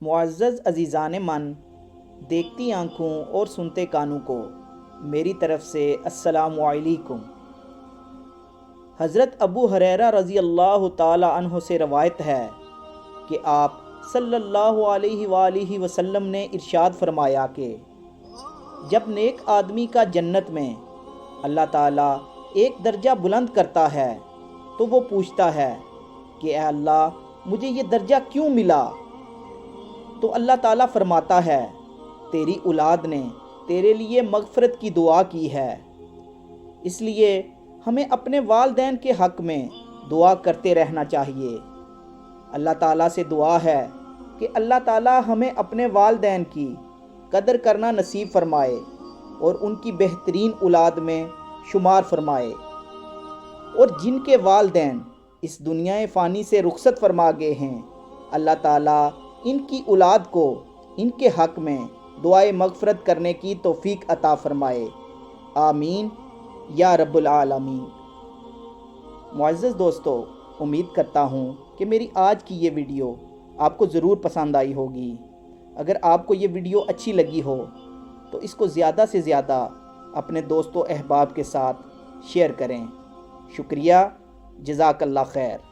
معزز عزیزان من، دیکھتی آنکھوں اور سنتے کانوں کو میری طرف سے السلام علیکم۔ حضرت ابو ہریرہ رضی اللہ تعالی عنہ سے روایت ہے کہ آپ صلی اللہ علیہ وآلہ وسلم نے ارشاد فرمایا کہ جب نیک آدمی کا جنت میں اللہ تعالیٰ ایک درجہ بلند کرتا ہے تو وہ پوچھتا ہے کہ اے اللہ مجھے یہ درجہ کیوں ملا؟ تو اللہ تعالیٰ فرماتا ہے تیری اولاد نے تیرے لیے مغفرت کی دعا کی ہے۔ اس لیے ہمیں اپنے والدین کے حق میں دعا کرتے رہنا چاہیے۔ اللہ تعالیٰ سے دعا ہے کہ اللہ تعالیٰ ہمیں اپنے والدین کی قدر کرنا نصیب فرمائے اور ان کی بہترین اولاد میں شمار فرمائے، اور جن کے والدین اس دنیا فانی سے رخصت فرما گئے ہیں اللہ تعالیٰ ان کی اولاد کو ان کے حق میں دعائے مغفرت کرنے کی توفیق عطا فرمائے، آمین یا رب العالمین۔ معزز دوستو، امید کرتا ہوں کہ میری آج کی یہ ویڈیو آپ کو ضرور پسند آئی ہوگی۔ اگر آپ کو یہ ویڈیو اچھی لگی ہو تو اس کو زیادہ سے زیادہ اپنے دوست و احباب کے ساتھ شیئر کریں۔ شکریہ، جزاک اللہ خیر۔